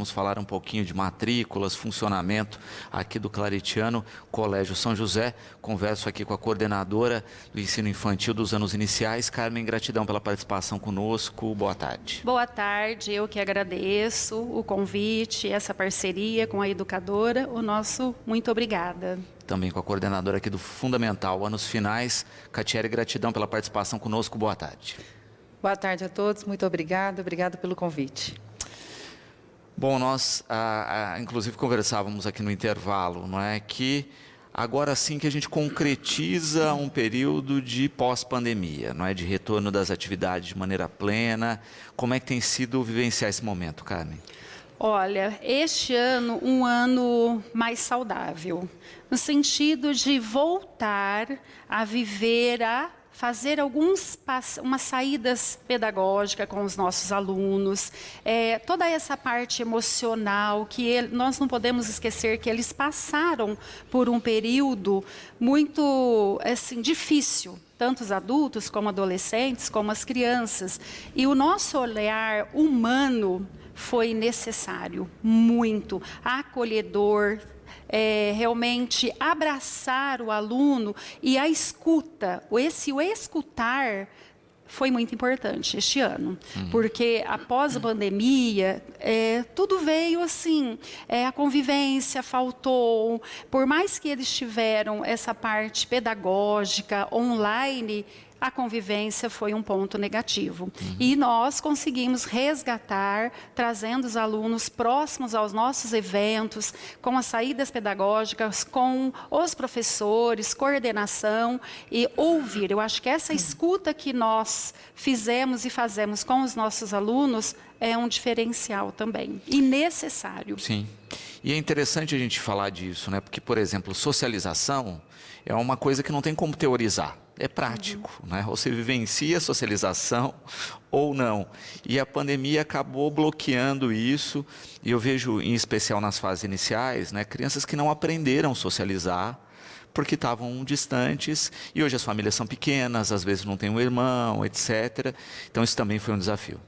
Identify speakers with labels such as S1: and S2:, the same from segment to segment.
S1: vamos falar um pouquinho de matrículas, funcionamento aqui do Claretiano Colégio São José. Converso aqui com a coordenadora do ensino infantil dos anos iniciais. Carmen, gratidão pela participação conosco. Boa tarde.
S2: Boa tarde, eu que agradeço o convite, essa parceria com a educadora. O nosso muito obrigada.
S1: Também com a coordenadora aqui do Fundamental, anos finais. Catiele, gratidão pela participação conosco. Boa tarde.
S3: Boa tarde a todos, muito obrigada pelo convite.
S1: Bom, nós inclusive conversávamos aqui no intervalo, não é, que agora sim que a gente concretiza um período de pós-pandemia, não é, de retorno das atividades de maneira plena. Como é que tem sido vivenciar esse momento, Carmen?
S2: Olha, este ano, um ano mais saudável, no sentido de voltar a viver, fazer umas saídas pedagógicas com os nossos alunos, toda essa parte emocional que nós não podemos esquecer que eles passaram por um período muito assim, difícil, tanto os adultos como adolescentes, como as crianças, e o nosso olhar humano foi necessário, muito acolhedor, realmente abraçar o aluno e a escuta, o escutar foi muito importante este ano, porque após a pandemia, tudo veio assim, a convivência faltou, por mais que eles tiveram essa parte pedagógica, online, a convivência foi um ponto negativo. E nós conseguimos resgatar, trazendo os alunos próximos aos nossos eventos, com as saídas pedagógicas, com os professores, coordenação e ouvir. Eu acho que essa escuta que nós fizemos e fazemos com os nossos alunos é um diferencial também, e necessário.
S1: Sim. E é interessante a gente falar disso, né? Porque, por exemplo, socialização é uma coisa que não tem como teorizar. É prático, né? Você vivencia a socialização ou não. E a pandemia acabou bloqueando isso. E eu vejo, em especial nas fases iniciais, né, crianças que não aprenderam a socializar porque estavam distantes. E hoje as famílias são pequenas, às vezes não tem um irmão, etc. Então isso também foi um desafio.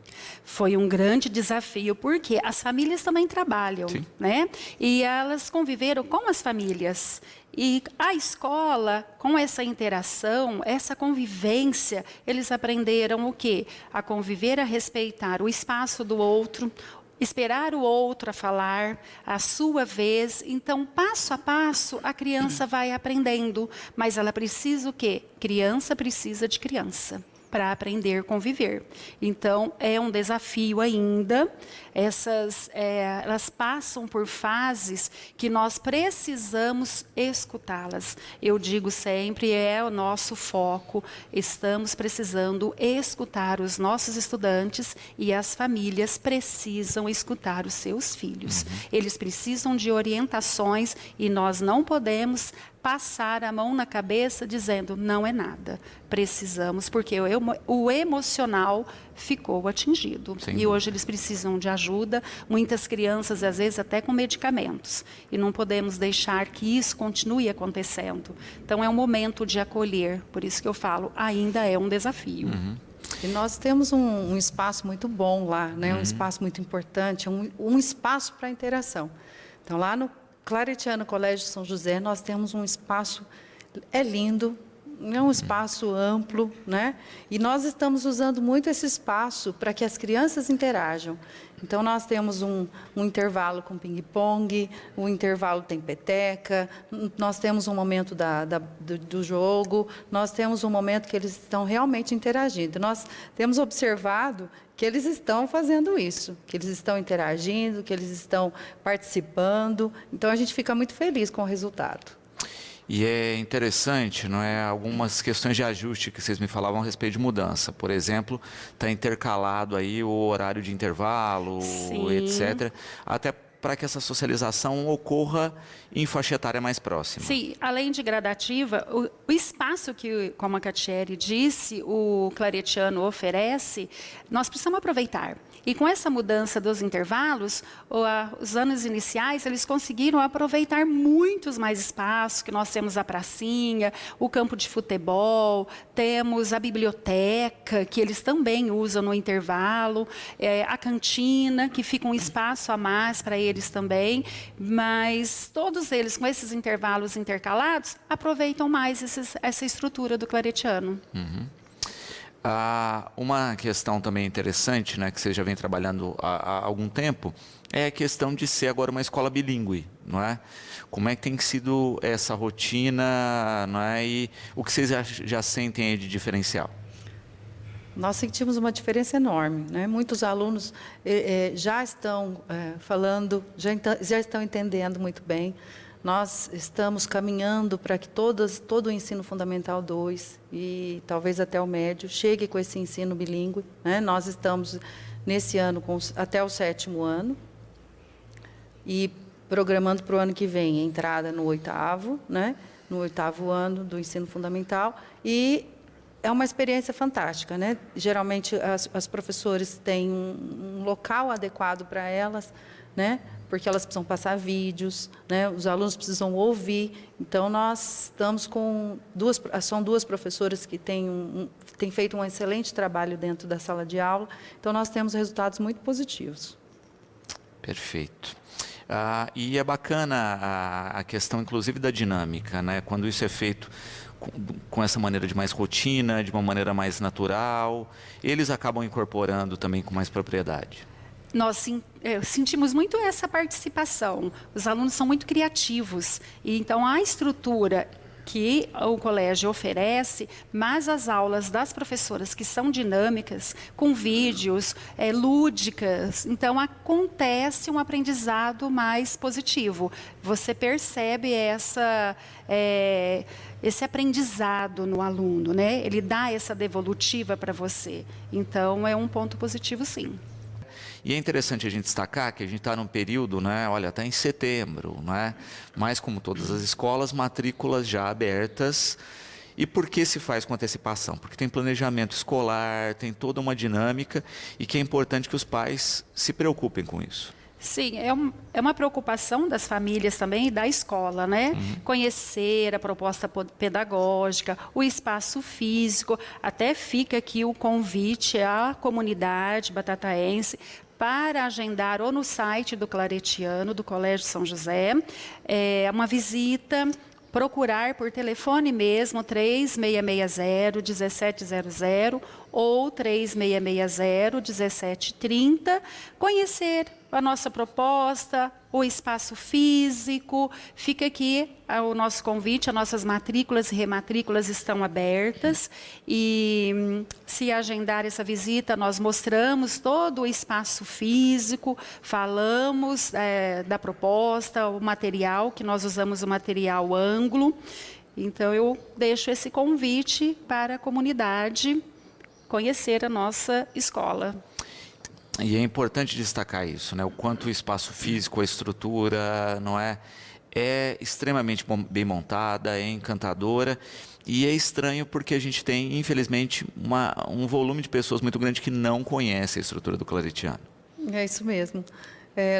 S2: Foi um grande desafio, porque as famílias também trabalham, né? E elas conviveram com as famílias. E a escola, com essa interação, essa convivência, eles aprenderam o quê? A conviver, a respeitar o espaço do outro, esperar o outro a falar, a sua vez. Então, passo a passo, a criança vai aprendendo. Mas ela precisa o quê? Criança precisa de criança para aprender a conviver. Então, é um desafio ainda. Elas passam por fases que nós precisamos escutá-las. Eu digo sempre, é o nosso foco. Estamos precisando escutar os nossos estudantes e as famílias precisam escutar os seus filhos. Eles precisam de orientações e nós não podemos passar a mão na cabeça dizendo não é nada. Precisamos, porque o emocional ficou atingido. E hoje eles precisam de ajuda, muitas crianças às vezes até com medicamentos. E não podemos deixar que isso continue acontecendo. Então é um momento de acolher, por isso que eu falo, ainda é um desafio.
S3: E nós temos um espaço muito bom lá, né? Um espaço muito importante, um espaço para interação. Então lá no Claretiano Colégio São José, nós temos um espaço, é lindo, é um espaço amplo, né? E nós estamos usando muito esse espaço para que as crianças interajam. Então, nós temos um intervalo com ping-pong, um intervalo tem peteca, nós temos um momento do jogo, nós temos um momento que eles estão realmente interagindo. Nós temos observado que eles estão fazendo isso, que eles estão interagindo, que eles estão participando. Então, a gente fica muito feliz com o resultado.
S1: E é interessante, não é? Algumas questões de ajuste que vocês me falavam a respeito de mudança. Por exemplo, está intercalado aí o horário de intervalo, etc. Até para que essa socialização ocorra em faixa etária mais próxima.
S2: Sim, além de gradativa, o espaço que, como a Catiele disse, o claretiano oferece, nós precisamos aproveitar. E com essa mudança dos intervalos, os anos iniciais, eles conseguiram aproveitar muitos mais espaços, que nós temos a pracinha, o campo de futebol, temos a biblioteca, que eles também usam no intervalo, a cantina, que fica um espaço a mais para eles também, mas todos eles, com esses intervalos intercalados, aproveitam mais essa estrutura do claretiano.
S1: Uma questão também interessante, né, que você já vem trabalhando há algum tempo, é a questão de ser agora uma escola bilíngue, não é? Como é que tem sido essa rotina, não é? E o que vocês já sentem aí de diferencial?
S3: Nós sentimos uma diferença enorme, né? Muitos alunos já estão falando, já estão entendendo muito bem. Nós estamos caminhando para que todo o ensino fundamental 2 e talvez até o médio chegue com esse ensino bilíngue, né? Nós estamos nesse ano até o 7º ano e programando para o ano que vem a entrada no 8º, né? No 8º ano do ensino fundamental, e é uma experiência fantástica, né? Geralmente as professores têm um local adequado para elas, né? Porque elas precisam passar vídeos, né? Os alunos precisam ouvir. Então, nós estamos com são duas professoras que têm feito um excelente trabalho dentro da sala de aula. Então, nós temos resultados muito positivos.
S1: Perfeito. E é bacana a questão, inclusive, da dinâmica, né? Quando isso é feito com essa maneira de mais rotina, de uma maneira mais natural, eles acabam incorporando também com mais propriedade.
S2: Nós sentimos muito essa participação. Os alunos são muito criativos. E, então, a estrutura que o colégio oferece, mas as aulas das professoras que são dinâmicas, com vídeos, lúdicas, então acontece um aprendizado mais positivo. Você percebe esse aprendizado no aluno, né? Ele dá essa devolutiva para você. Então, é um ponto positivo, sim.
S1: E é interessante a gente destacar que a gente está num período, né, olha, está em setembro, né, mas como todas as escolas, matrículas já abertas. E por que se faz com antecipação? Porque tem planejamento escolar, tem toda uma dinâmica e que é importante que os pais se preocupem com isso.
S2: Sim, é uma preocupação das famílias também e da escola, né? Conhecer a proposta pedagógica, o espaço físico. Até fica aqui o convite à comunidade batataense para agendar ou no site do Claretiano, do Colégio São José, uma visita, procurar por telefone mesmo, 3660-1700 ou 3660-1730, conhecer a nossa proposta, o espaço físico. Fica aqui o nosso convite, as nossas matrículas e rematrículas estão abertas e se agendar essa visita, nós mostramos todo o espaço físico, falamos da proposta, o material, que nós usamos o material ângulo. Então, eu deixo esse convite para a comunidade conhecer a nossa escola.
S1: E é importante destacar isso, né? O quanto o espaço físico, a estrutura, não é extremamente bem montada, é encantadora. E é estranho porque a gente tem, infelizmente, um volume de pessoas muito grande que não conhece a estrutura do Claretiano.
S3: É isso mesmo.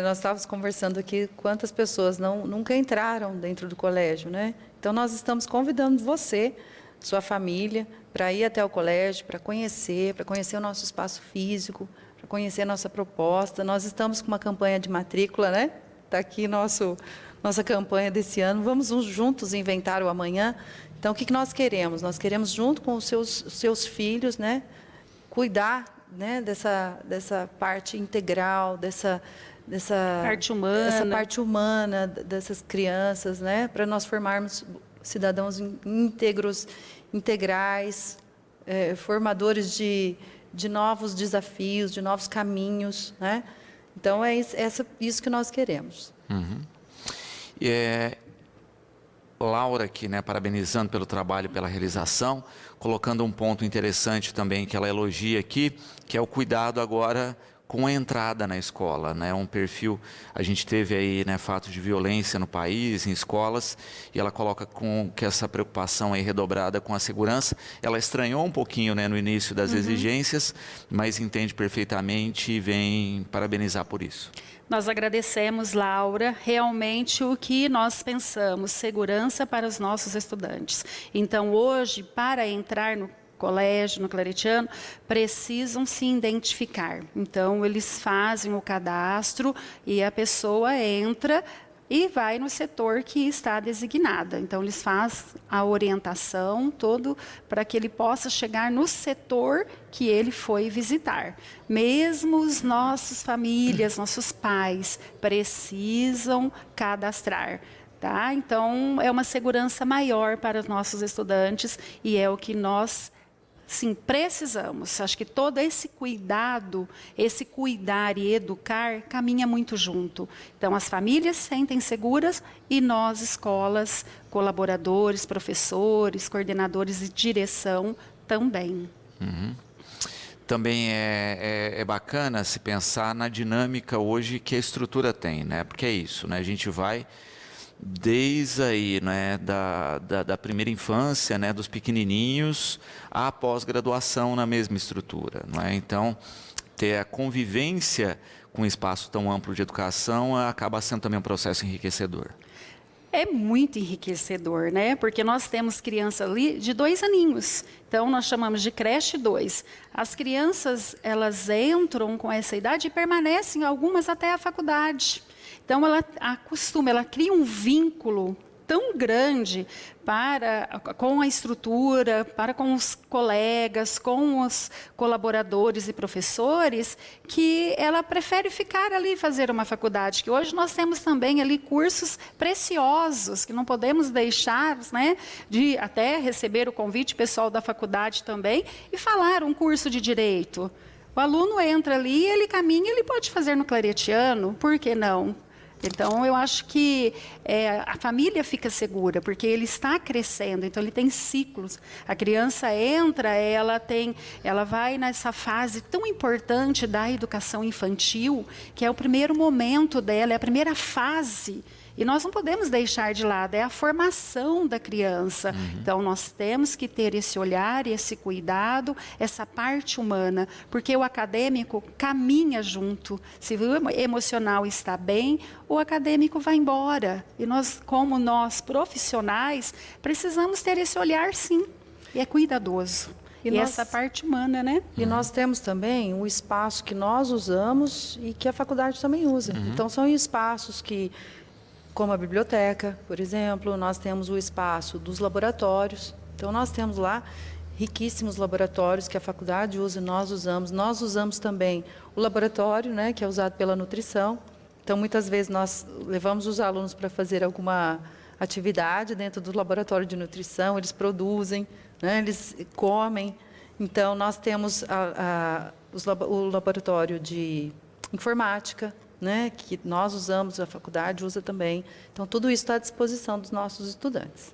S3: Nós estávamos conversando aqui quantas pessoas nunca entraram dentro do colégio, né? Então, nós estamos convidando você, sua família, para ir até o colégio, para conhecer o nosso espaço físico, para conhecer a nossa proposta. Nós estamos com uma campanha de matrícula, né? Está aqui nossa campanha desse ano. Vamos juntos inventar o amanhã. Então, o que nós queremos? Nós queremos, junto com os seus filhos, né, cuidar, né, dessa parte integral, dessa parte humana dessas crianças, né, para nós formarmos cidadãos íntegros, integrais, formadores de novos desafios, de novos caminhos, né? Então, é isso que nós queremos.
S1: Laura aqui, né, parabenizando pelo trabalho, pela realização, colocando um ponto interessante também que ela elogia aqui, que é o cuidado agora com a entrada na escola, né? Um perfil, a gente teve aí, né, fatos de violência no país, em escolas, e ela coloca que essa preocupação aí redobrada com a segurança. Ela estranhou um pouquinho, né, no início das exigências, mas entende perfeitamente e vem parabenizar por isso.
S2: Nós agradecemos, Laura, realmente o que nós pensamos, segurança para os nossos estudantes. Então, hoje, para entrar no colégio, no Claretiano, precisam se identificar. Então, eles fazem o cadastro e a pessoa entra e vai no setor que está designada. Então, eles fazem a orientação todo para que ele possa chegar no setor que ele foi visitar. Mesmo os nossos famílias, nossos pais, precisam cadastrar. Tá? Então, é uma segurança maior para os nossos estudantes e é o que nós, sim, precisamos. Acho que todo esse cuidado, esse cuidar e educar, caminha muito junto. Então, as famílias se sentem seguras e nós, escolas, colaboradores, professores, coordenadores de direção, também.
S1: Também é bacana se pensar na dinâmica hoje que a estrutura tem, né? Porque é isso, né? A gente vai desde aí, né, da primeira infância, né, dos pequenininhos, à pós-graduação na mesma estrutura, não é? Então, ter a convivência com um espaço tão amplo de educação acaba sendo também um processo enriquecedor.
S2: É muito enriquecedor, né? Porque nós temos criança ali de 2 aninhos. Então, nós chamamos de creche 2. As crianças, elas entram com essa idade e permanecem, algumas até a faculdade. Então, ela cria um vínculo tão grande com a estrutura, com os colegas, com os colaboradores e professores, que ela prefere ficar ali e fazer uma faculdade. Que hoje nós temos também ali cursos preciosos, que não podemos deixar, né, de até receber o convite pessoal da faculdade também, e falar um curso de direito. O aluno entra ali, ele caminha, ele pode fazer no Claretiano, por que não? Então, eu acho que a família fica segura, porque ele está crescendo, então ele tem ciclos. A criança entra, ela vai nessa fase tão importante da educação infantil, que é o primeiro momento dela, é a primeira fase. E nós não podemos deixar de lado, é a formação da criança. Então, nós temos que ter esse olhar, esse cuidado, essa parte humana, porque o acadêmico caminha junto. Se o emocional está bem, o acadêmico vai embora. E como nós profissionais, precisamos ter esse olhar, sim. E é cuidadoso. E essa parte humana, né?
S3: E nós temos também o espaço que nós usamos e que a faculdade também usa. Então, são espaços que, como a biblioteca, por exemplo, nós temos o espaço dos laboratórios. Então, nós temos lá riquíssimos laboratórios que a faculdade usa e nós usamos. Nós usamos também o laboratório, né, que é usado pela nutrição. Então, muitas vezes, nós levamos os alunos para fazer alguma atividade dentro do laboratório de nutrição, eles produzem, né, eles comem. Então, nós temos o laboratório de informática, né, que nós usamos, a faculdade usa também. Então, tudo isso está à disposição dos nossos estudantes.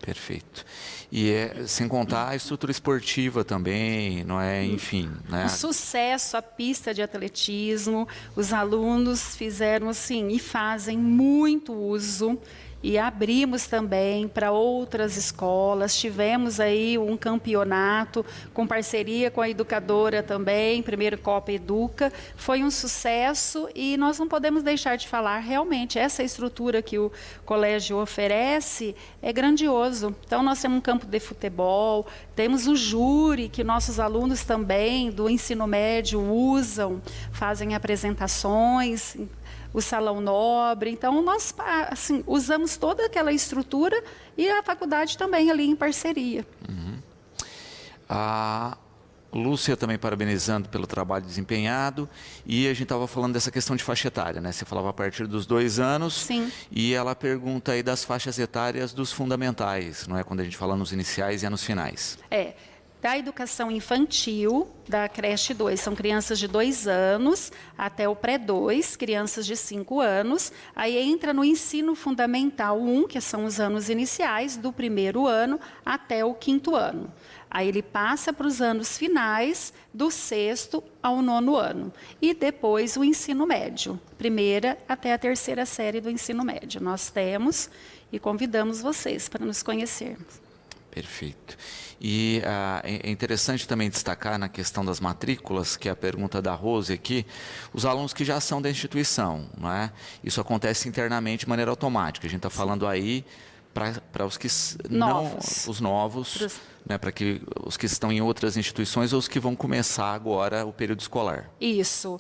S1: Perfeito. E sem contar a estrutura esportiva também, não é? Enfim, né?
S2: O sucesso, a pista de atletismo, os alunos fizeram assim e fazem muito uso. E abrimos também para outras escolas, tivemos aí um campeonato com parceria com a educadora também, primeiro Copa Educa, foi um sucesso e nós não podemos deixar de falar, realmente, essa estrutura que o colégio oferece é grandioso. Então, nós temos um campo de futebol, temos o júri, que nossos alunos também do ensino médio usam, fazem apresentações, o salão nobre. Então, nós assim, usamos toda aquela estrutura e a faculdade também ali em parceria.
S1: A Lúcia também parabenizando pelo trabalho desempenhado, e a gente estava falando dessa questão de faixa etária, né? Você falava a partir dos 2 anos.
S2: Sim.
S1: E ela pergunta aí das faixas etárias dos fundamentais, não é? Quando a gente fala nos iniciais e nos finais.
S2: da educação infantil, da creche 2, são crianças de 2 anos até o pré-2, crianças de 5 anos. Aí entra no ensino fundamental 1, que são os anos iniciais, do 1º ano até o 5º ano. Aí ele passa para os anos finais, do 6º ao 9º ano. E depois o ensino médio, 1ª até a 3ª série do ensino médio. Nós temos e convidamos vocês para nos conhecermos.
S1: Perfeito. E é interessante também destacar na questão das matrículas, que é a pergunta da Rose aqui, os alunos que já são da instituição, não é? Isso acontece internamente de maneira automática. A gente está falando aí para os que
S2: Novos.
S1: não, os novos, né, para que os que estão em outras instituições ou os que vão começar agora o período escolar.
S2: Isso.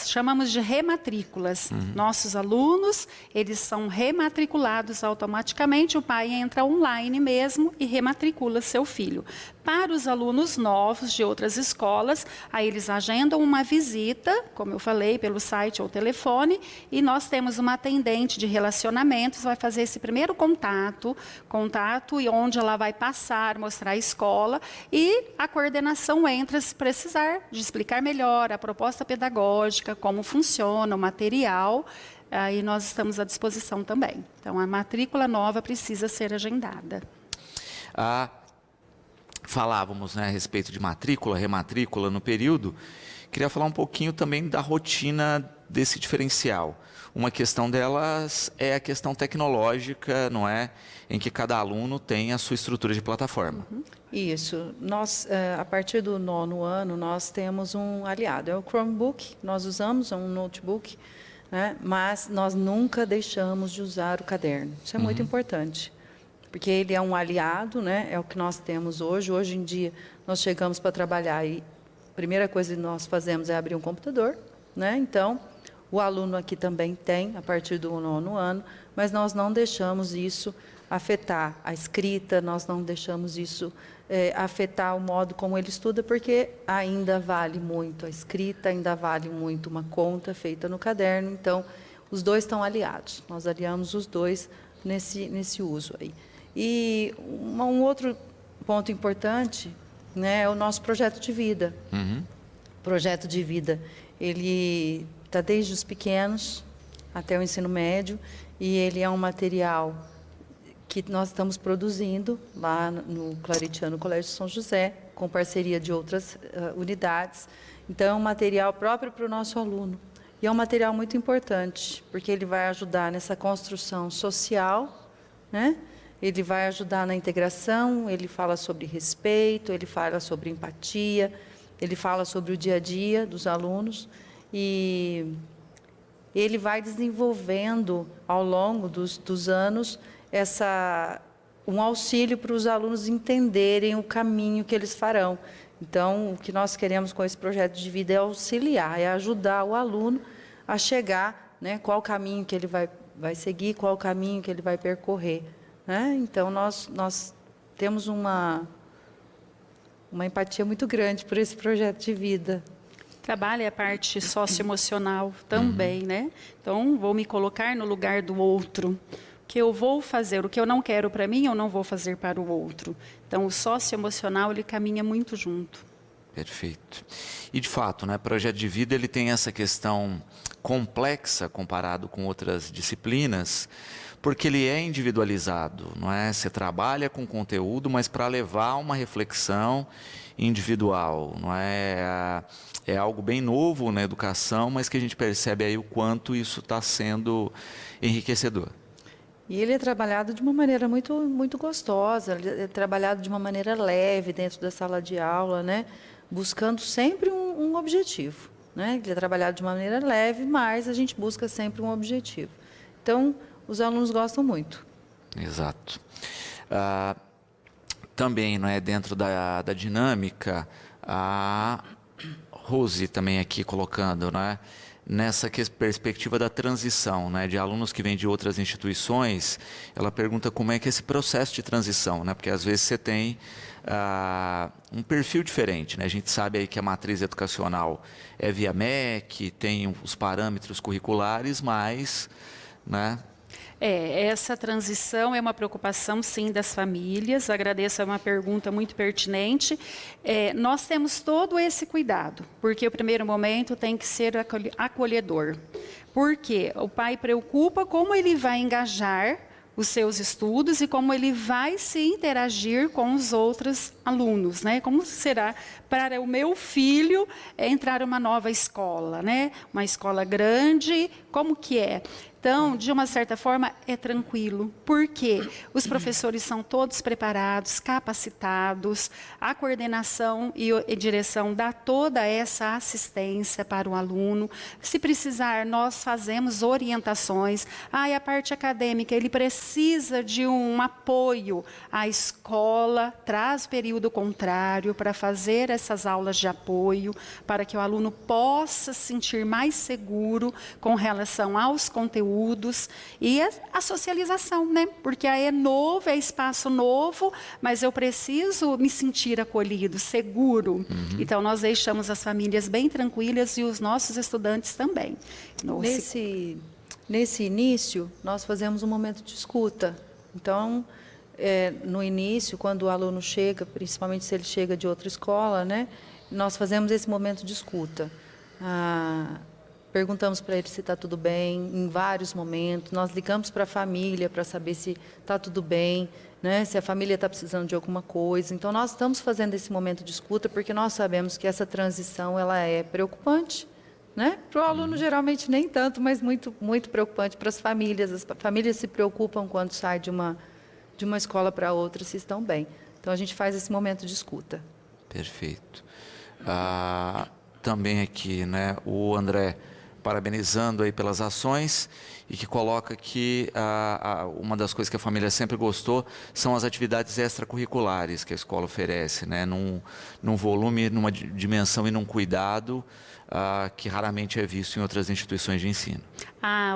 S2: Chamamos de rematrículas. Nossos alunos, eles são rematriculados automaticamente, o pai entra online mesmo e rematricula seu filho. Para os alunos novos de outras escolas, aí eles agendam uma visita, como eu falei, pelo site ou telefone, e nós temos uma atendente de relacionamentos, vai fazer esse primeiro contato e onde ela vai passar, mostrar a escola, e a coordenação entra se precisar de explicar melhor a proposta pedagógica, como funciona o material, aí nós estamos à disposição também. Então, a matrícula nova precisa ser agendada.
S1: Falávamos, né, a respeito de matrícula, rematrícula no período. Queria falar um pouquinho também da rotina desse diferencial. Uma questão delas é a questão tecnológica, não é? Em que cada aluno tem a sua estrutura de plataforma.
S3: Isso. Nós, a partir do 9º ano, nós temos um aliado. É o Chromebook, nós usamos, é um notebook, né? Mas nós nunca deixamos de usar o caderno. Isso é muito importante. Porque ele é um aliado, né? É o que nós temos hoje. Hoje em dia, nós chegamos para trabalhar e a primeira coisa que nós fazemos é abrir um computador, né? Então, o aluno aqui também tem, a partir do 9º ano, mas nós não deixamos isso afetar a escrita, nós não deixamos isso afetar o modo como ele estuda, porque ainda vale muito a escrita, ainda vale muito uma conta feita no caderno. Então, os dois estão aliados. Nós aliamos os dois nesse uso aí. E um outro ponto importante, né, é o nosso projeto de vida. O projeto de vida, ele está desde os pequenos até o ensino médio, e ele é um material que nós estamos produzindo lá no Claretiano Colégio São José, com parceria de outras unidades. Então, é um material próprio para o nosso aluno. E é um material muito importante, porque ele vai ajudar nessa construção social, né? Ele vai ajudar na integração, ele fala sobre respeito, ele fala sobre empatia, ele fala sobre o dia a dia dos alunos, e ele vai desenvolvendo ao longo dos anos um auxílio para os alunos entenderem o caminho que eles farão. Então, o que nós queremos com esse projeto de vida é auxiliar, é ajudar o aluno a chegar, né, qual caminho que ele vai seguir, qual caminho que ele vai percorrer, né? Então, nós temos uma empatia muito grande por esse projeto de vida.
S2: Trabalha a parte socioemocional também, né? Então, vou me colocar no lugar do outro. O que eu vou fazer, o que eu não quero para mim, eu não vou fazer para o outro. Então, o socioemocional, ele caminha muito junto.
S1: Perfeito. E, de fato, né, projeto de vida, ele tem essa questão complexa comparado com outras disciplinas, porque ele é individualizado, não é? Você trabalha com conteúdo, mas para levar uma reflexão individual, não é? É algo bem novo na educação, mas que a gente percebe aí o quanto isso está sendo enriquecedor.
S3: E ele é trabalhado de uma maneira muito, muito gostosa, ele é trabalhado de uma maneira leve dentro da sala de aula, né? Buscando sempre um objetivo, né? Ele é trabalhado de uma maneira leve, mas a gente busca sempre um objetivo. Então, os alunos gostam muito.
S1: Exato. Também, não é, dentro da dinâmica, a Rose também aqui colocando, né, nessa perspectiva da transição, né, de alunos que vêm de outras instituições, ela pergunta como é que é esse processo de transição, né, porque às vezes você tem um perfil diferente, né, a gente sabe aí que a matriz educacional é via MEC, tem os parâmetros curriculares, mas, né...
S2: Essa transição é uma preocupação, sim, das famílias. Agradeço, é uma pergunta muito pertinente. Nós temos todo esse cuidado, porque o primeiro momento tem que ser acolhedor. Porque o pai preocupa como ele vai engajar os seus estudos e como ele vai se interagir com os outros alunos, né? Como será para o meu filho entrar em uma nova escola, né? Uma escola grande, como que é? Então, de uma certa forma, é tranquilo. Por quê? Os professores são todos preparados, capacitados, a coordenação e direção dá toda essa assistência para o aluno. Se precisar, nós fazemos orientações. E a parte acadêmica, ele precisa de um apoio. A escola traz período contrário para fazer essas aulas de apoio, para que o aluno possa se sentir mais seguro com relação aos conteúdos e a socialização, né? Porque aí é novo, é espaço novo, mas eu preciso me sentir acolhido, seguro. Então, nós deixamos as famílias bem tranquilas e os nossos estudantes também.
S3: Nesse início, nós fazemos um momento de escuta. Então, no início, quando o aluno chega, principalmente se ele chega de outra escola, né? Nós fazemos esse momento de escuta. Perguntamos para ele se está tudo bem, em vários momentos. Nós ligamos para a família para saber se está tudo bem, né? Se a família está precisando de alguma coisa. Então, nós estamos fazendo esse momento de escuta porque nós sabemos que essa transição ela é preocupante, né? Para o aluno, geralmente, nem tanto, mas muito, muito preocupante para as famílias. As famílias se preocupam quando saem de uma escola para outra, se estão bem. Então, a gente faz esse momento de escuta.
S1: Perfeito. Também aqui, né, o André parabenizando aí pelas ações e que coloca que uma das coisas que a família sempre gostou são as atividades extracurriculares que a escola oferece, né, num volume, numa dimensão e num cuidado que raramente é visto em outras instituições de ensino.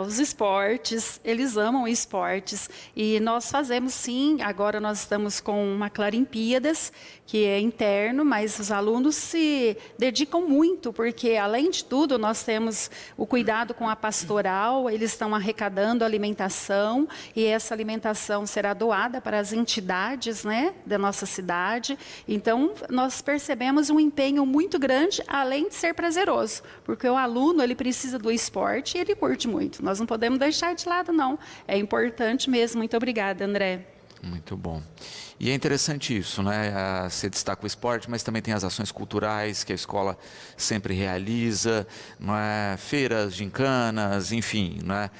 S2: Os esportes, eles amam esportes e nós fazemos sim, agora nós estamos com uma Clarimpíadas, que é interno, mas os alunos se dedicam muito, porque além de tudo nós temos o cuidado com a pastoral, eles estão arrecadando alimentação e essa alimentação será doada para as entidades, né, da nossa cidade. Então nós percebemos um empenho muito grande, além de ser prazeroso, porque o aluno ele precisa do esporte e ele curte muito. Nós não podemos deixar de lado, não. É importante mesmo. Muito obrigada, André.
S1: Muito bom. E é interessante isso, né? Você destaca o esporte, mas também tem as ações culturais que a escola sempre realiza, não é? Feiras, gincanas, enfim, não é?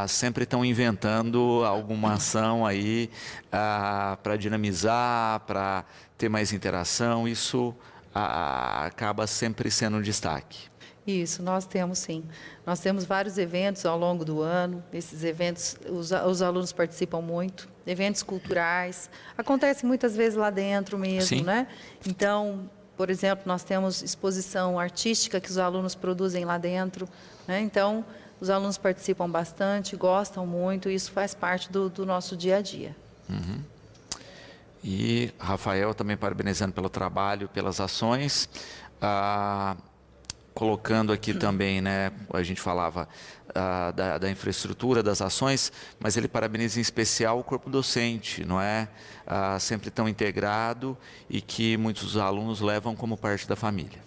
S1: Sempre estão inventando alguma ação aí para dinamizar, para ter mais interação. Isso acaba sempre sendo um destaque.
S3: Isso, nós temos sim. Nós temos vários eventos ao longo do ano. Esses eventos, os alunos participam muito. Eventos culturais. Acontece muitas vezes lá dentro mesmo,
S1: Sim.
S3: né? Então, por exemplo, nós temos exposição artística que os alunos produzem lá dentro, né? Então, os alunos participam bastante, gostam muito. E isso faz parte do nosso dia a dia.
S1: E Rafael também parabenizando pelo trabalho, pelas ações. Colocando aqui também, né, a gente falava da infraestrutura, das ações, mas ele parabeniza em especial o corpo docente, não é? Sempre tão integrado e que muitos alunos levam como parte da família.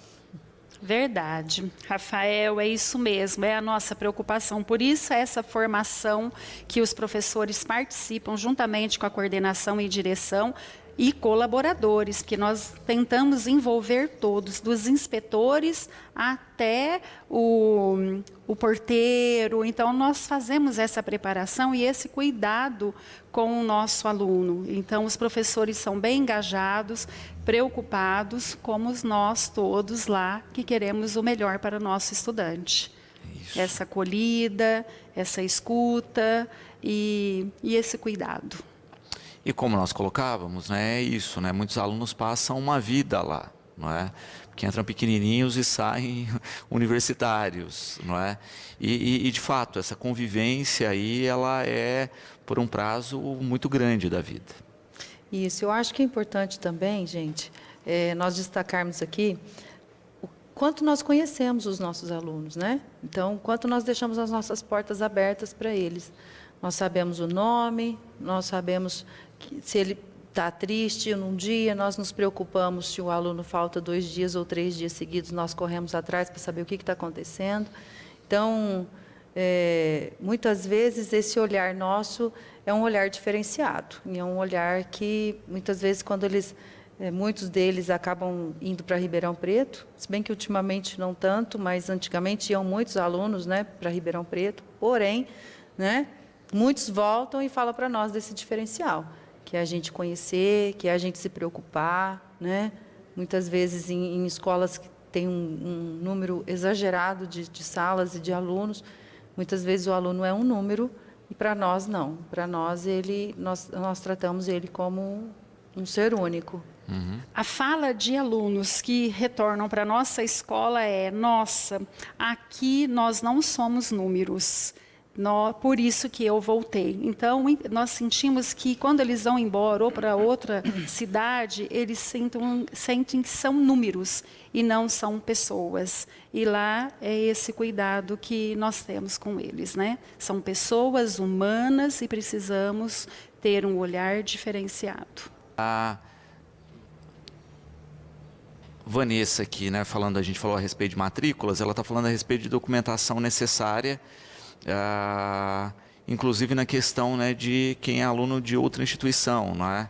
S2: Verdade, Rafael, é isso mesmo, é a nossa preocupação. Por isso, essa formação que os professores participam juntamente com a coordenação e direção e colaboradores, que nós tentamos envolver todos, dos inspetores até o porteiro. Então, nós fazemos essa preparação e esse cuidado com o nosso aluno. Então, os professores são bem engajados, preocupados, como nós todos lá, que queremos o melhor para o nosso estudante.
S1: Isso.
S2: Essa acolhida, essa escuta e esse cuidado.
S1: E como nós colocávamos, né, é isso, né? Muitos alunos passam uma vida lá, não é? Porque entram pequenininhos e saem universitários, não é? E de fato, essa convivência aí, ela é por um prazo muito grande da vida.
S3: Isso, eu acho que é importante também, gente, nós destacarmos aqui o quanto nós conhecemos os nossos alunos, né? Então, quanto nós deixamos as nossas portas abertas para eles. Nós sabemos o nome, nós sabemos se ele está triste num dia, nós nos preocupamos se o aluno falta 2 dias ou 3 dias seguidos, nós corremos atrás para saber o que está acontecendo. Então, muitas vezes esse olhar nosso é um olhar diferenciado, e é um olhar que muitas vezes quando muitos deles acabam indo para Ribeirão Preto, se bem que ultimamente não tanto, mas antigamente iam muitos alunos, né, para Ribeirão Preto, porém, né, muitos voltam e falam para nós desse diferencial, que é a gente conhecer, que é a gente se preocupar, né, muitas vezes em escolas que tem um número exagerado de salas e de alunos, muitas vezes o aluno é um número e para nós não, para nós nós tratamos ele como um ser único.
S2: A fala de alunos que retornam para a nossa escola é: nossa, aqui nós não somos números, por isso que eu voltei. Então, nós sentimos que quando eles vão embora ou para outra cidade, eles sentem que são números e não são pessoas. E lá é esse cuidado que nós temos com eles, né? São pessoas humanas e precisamos ter um olhar diferenciado.
S1: Vanessa aqui, né, a gente falou a respeito de matrículas, ela está falando a respeito de documentação necessária, inclusive na questão, né, de quem é aluno de outra instituição, não é?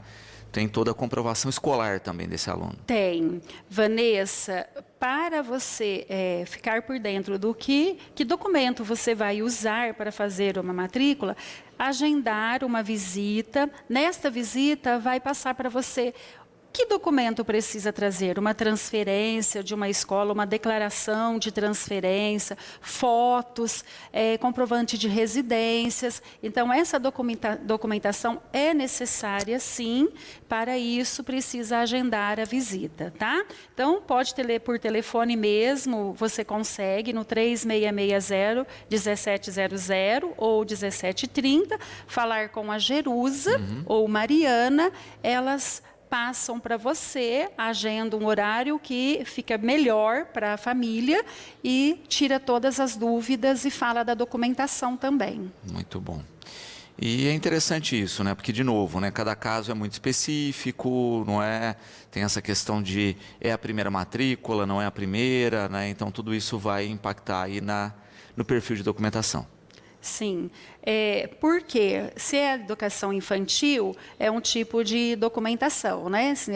S1: Tem toda a comprovação escolar também desse aluno.
S2: Tem. Vanessa, para você ficar por dentro do que documento você vai usar para fazer uma matrícula, agendar uma visita. Nesta visita vai passar para você que documento precisa trazer? Uma transferência de uma escola, uma declaração de transferência, fotos, comprovante de residências. Então, essa documentação é necessária, sim. Para isso, precisa agendar a visita, tá? Então, pode por telefone mesmo, você consegue no 3660-1700 ou 1730, falar com a Jerusa ou Mariana, elas passam para você, agendam um horário que fica melhor para a família e tira todas as dúvidas e fala da documentação também.
S1: Muito bom. E é interessante isso, né? Porque, de novo, né, cada caso é muito específico, não é? Tem essa questão de é a primeira matrícula, não é a primeira, né? Então, tudo isso vai impactar aí no perfil de documentação.
S2: Sim, porque se é educação infantil, é um tipo de documentação, né? Se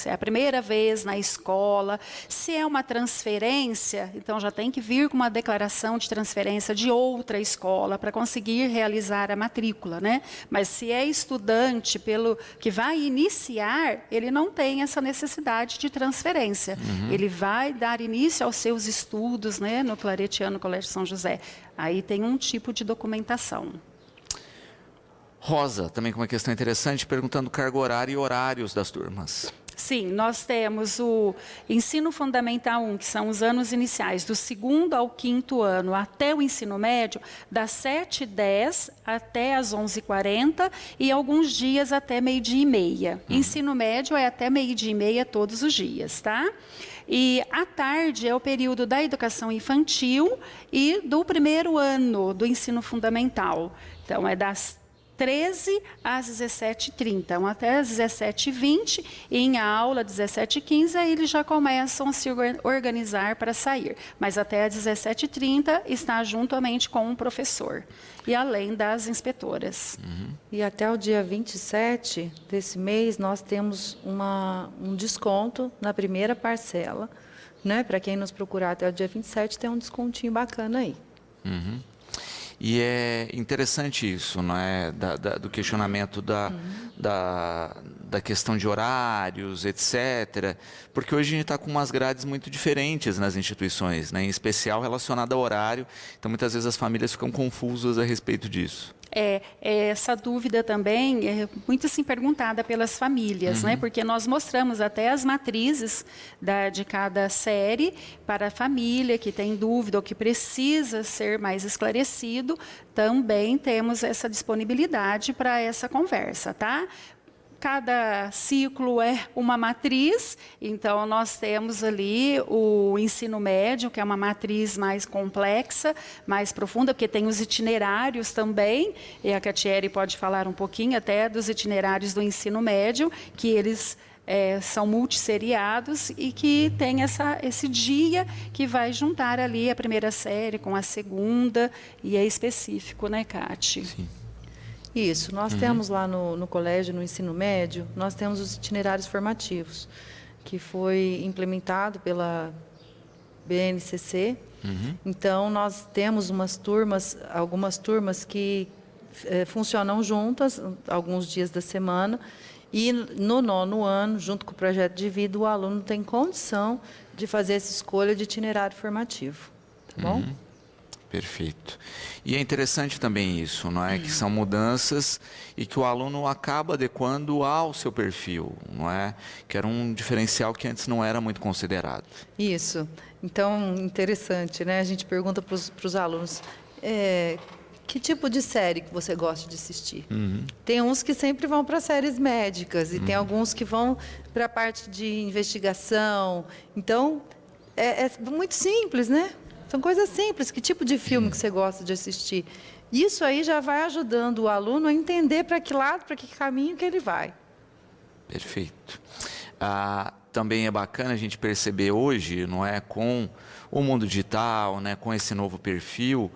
S2: é a primeira vez na escola, se é uma transferência, então já tem que vir com uma declaração de transferência de outra escola para conseguir realizar a matrícula, né? Mas se é estudante que vai iniciar, ele não tem essa necessidade de transferência. Ele vai dar início aos seus estudos, né, no Claretiano Colégio São José. Aí tem um tipo de documentação.
S1: Rosa, também com uma questão interessante, perguntando carga horária e horários das turmas.
S2: Sim, nós temos o ensino fundamental 1, que são os anos iniciais, do 2º ao 5º ano, até o ensino médio, das 7h10 até as 11h40 e alguns dias até 12h30. Ensino médio é até 12h30 todos os dias, tá? E à tarde é o período da educação infantil e do 1º ano do ensino fundamental. Então, é das 13 às 17h30, então até às 17h20, e em aula 17h15, aí eles já começam a se organizar para sair. Mas até às 17h30 está juntamente com o professor, e além das inspetoras.
S3: E até o dia 27 desse mês, nós temos um desconto na primeira parcela, né? Para quem nos procurar até o dia 27, tem um descontinho bacana aí.
S1: E é interessante isso, não é? Do questionamento da questão de horários, etc. Porque hoje a gente está com umas grades muito diferentes nas instituições, né? Em especial relacionada ao horário. Então, muitas vezes as famílias ficam confusas a respeito disso.
S2: Essa dúvida também é muito assim perguntada pelas famílias, né? Porque nós mostramos até as matrizes de cada série para a família que tem dúvida ou que precisa ser mais esclarecido. Também temos essa disponibilidade para essa conversa, tá? Cada ciclo é uma matriz, então nós temos ali o ensino médio, que é uma matriz mais complexa, mais profunda, porque tem os itinerários também, e a Catiele pode falar um pouquinho até dos itinerários do ensino médio, que eles são multisseriados e que tem esse dia que vai juntar ali a primeira série com a segunda, e é específico, né, Cati?
S1: Sim.
S3: Isso, nós temos lá no colégio, no ensino médio, nós temos os itinerários formativos, que foi implementado pela BNCC. Então, nós temos algumas turmas que funcionam juntas, alguns dias da semana, e no 9º ano, junto com o projeto de vida, o aluno tem condição de fazer essa escolha de itinerário formativo, tá bom?
S1: Perfeito. E é interessante também isso, não é? Que são mudanças e que o aluno acaba adequando ao seu perfil, não é? Que era um diferencial que antes não era muito considerado.
S3: Isso. Então, interessante, né? A gente pergunta para os alunos, que tipo de série que você gosta de assistir? Tem uns que sempre vão para séries médicas e tem alguns que vão para a parte de investigação. Então, é muito simples, né? São coisas simples. Que tipo de filme que você gosta de assistir? Isso aí já vai ajudando o aluno a entender para que lado, para que caminho que ele vai.
S1: Perfeito. Também é bacana a gente perceber hoje, não é, com o mundo digital, né, com esse novo perfil,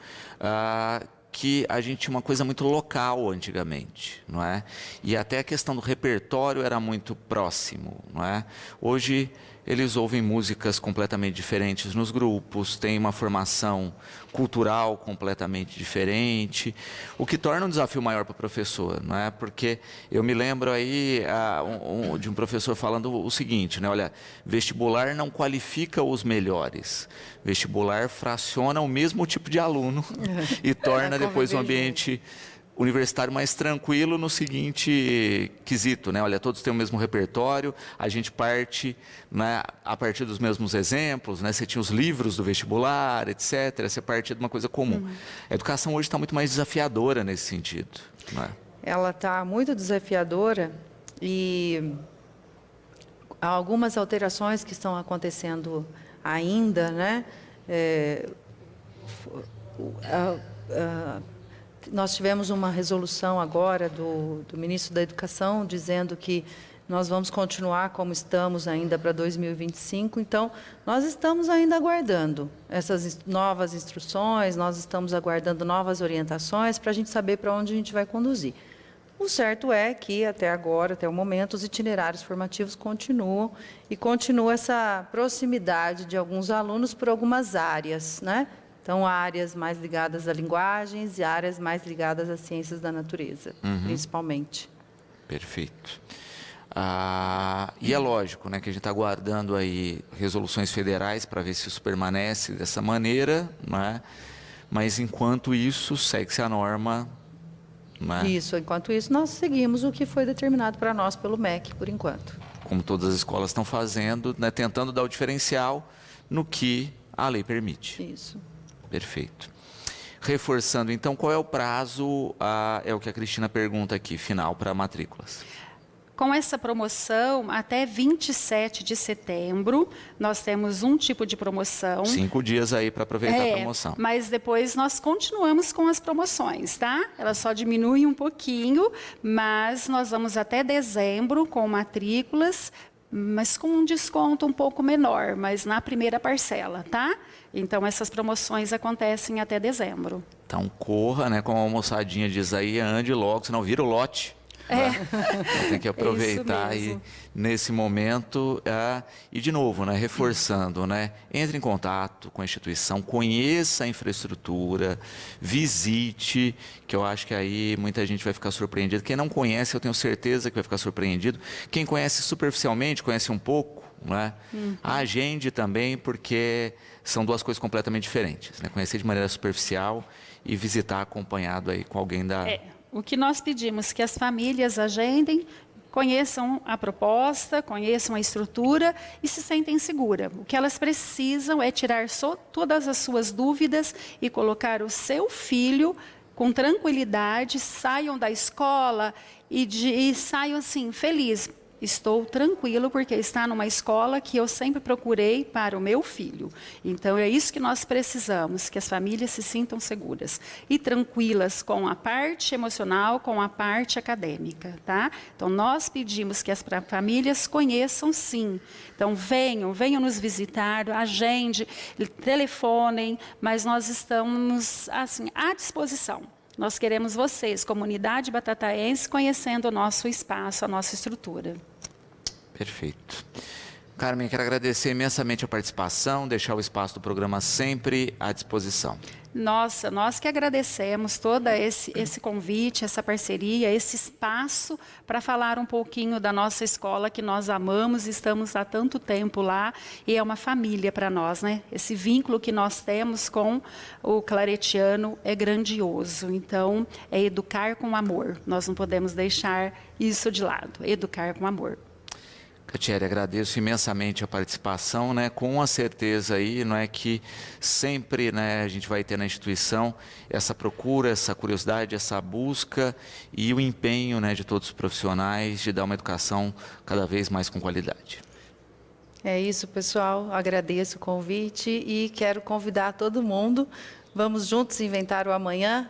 S1: que a gente tinha uma coisa muito local antigamente, não é? E até a questão do repertório era muito próximo, não é? Hoje eles ouvem músicas completamente diferentes nos grupos, tem uma formação cultural completamente diferente, o que torna um desafio maior para o professor, não é? Porque eu me lembro aí de um professor falando o seguinte, né? Olha, vestibular não qualifica os melhores, vestibular fraciona o mesmo tipo de aluno e torna depois o ambiente universitário mais tranquilo no seguinte quesito, né? Olha, todos têm o mesmo repertório, a gente parte, né, a partir dos mesmos exemplos, né? Você tinha os livros do vestibular, etc. Você partia de uma coisa comum. A educação hoje está muito mais desafiadora nesse sentido, né?
S3: Ela está muito desafiadora e há algumas alterações que estão acontecendo ainda, né? Nós tivemos uma resolução agora do ministro da Educação dizendo que nós vamos continuar como estamos ainda para 2025. Então, nós estamos ainda aguardando essas novas instruções, nós estamos aguardando novas orientações para a gente saber para onde a gente vai conduzir. O certo é que, até agora, até o momento, os itinerários formativos continuam e continua essa proximidade de alguns alunos por algumas áreas, né? Então, áreas mais ligadas a linguagens e áreas mais ligadas às ciências da natureza, principalmente.
S1: Perfeito. E é lógico, né, que a gente está aguardando aí resoluções federais para ver se isso permanece dessa maneira, né? Mas, enquanto isso, segue-se a norma. Né?
S3: Isso, enquanto isso, nós seguimos o que foi determinado para nós pelo MEC, por enquanto.
S1: Como todas as escolas estão fazendo, né, tentando dar o diferencial no que a lei permite.
S3: Isso.
S1: Perfeito. Reforçando, então, qual é o prazo, é o que a Cristina pergunta aqui, final para matrículas?
S2: Com essa promoção, até 27 de setembro, nós temos um tipo de promoção.
S1: 5 dias aí para aproveitar a promoção.
S2: Mas depois nós continuamos com as promoções, tá? Ela só diminui um pouquinho, mas nós vamos até dezembro com matrículas, mas com um desconto um pouco menor, mas na primeira parcela, tá? Então, essas promoções acontecem até dezembro.
S1: Então, corra, né? Como a moçadinha diz aí, ande logo, senão vira o lote. Né? Então, tem que aproveitar aí nesse momento. E, de novo, né? Reforçando, né? Entre em contato com a instituição, conheça a infraestrutura, visite, que eu acho que aí muita gente vai ficar surpreendida. Quem não conhece, eu tenho certeza que vai ficar surpreendido. Quem conhece superficialmente, conhece um pouco, né? Agende também, porque são duas coisas completamente diferentes, né? Conhecer de maneira superficial e visitar acompanhado aí com alguém da...
S2: O que nós pedimos que as famílias agendem, conheçam a proposta, conheçam a estrutura e se sentem seguras. O que elas precisam é tirar todas as suas dúvidas e colocar o seu filho com tranquilidade, saiam da escola e saiam assim, felizes. Estou tranquilo porque está numa escola que eu sempre procurei para o meu filho. Então, é isso que nós precisamos, que as famílias se sintam seguras e tranquilas com a parte emocional, com a parte acadêmica, tá? Então, nós pedimos que as famílias conheçam, sim. Então, venham nos visitar, agende, telefonem, mas nós estamos, assim, à disposição. Nós queremos vocês, comunidade batataense, conhecendo o nosso espaço, a nossa estrutura.
S1: Perfeito. Carmen, quero agradecer imensamente a participação, deixar o espaço do programa sempre à disposição.
S2: Nossa, nós que agradecemos todo esse convite, essa parceria, esse espaço para falar um pouquinho da nossa escola que nós amamos, estamos há tanto tempo lá e é uma família para nós, né? Esse vínculo que nós temos com o claretiano é grandioso, então é educar com amor, nós não podemos deixar isso de lado, educar com amor.
S1: Catiele, agradeço imensamente a participação, né? Com a certeza aí, não é que sempre, né, a gente vai ter na instituição essa procura, essa curiosidade, essa busca e o empenho, né, de todos os profissionais de dar uma educação cada vez mais com qualidade.
S3: É isso, pessoal. Agradeço o convite e quero convidar todo mundo. Vamos juntos inventar o amanhã.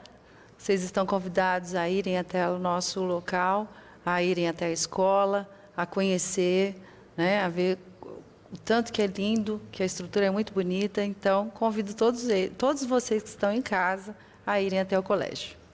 S3: Vocês estão convidados a irem até o nosso local, a irem até a escola, a conhecer, né, a ver o tanto que é lindo, que a estrutura é muito bonita. Então, convido todos vocês que estão em casa a irem até o colégio.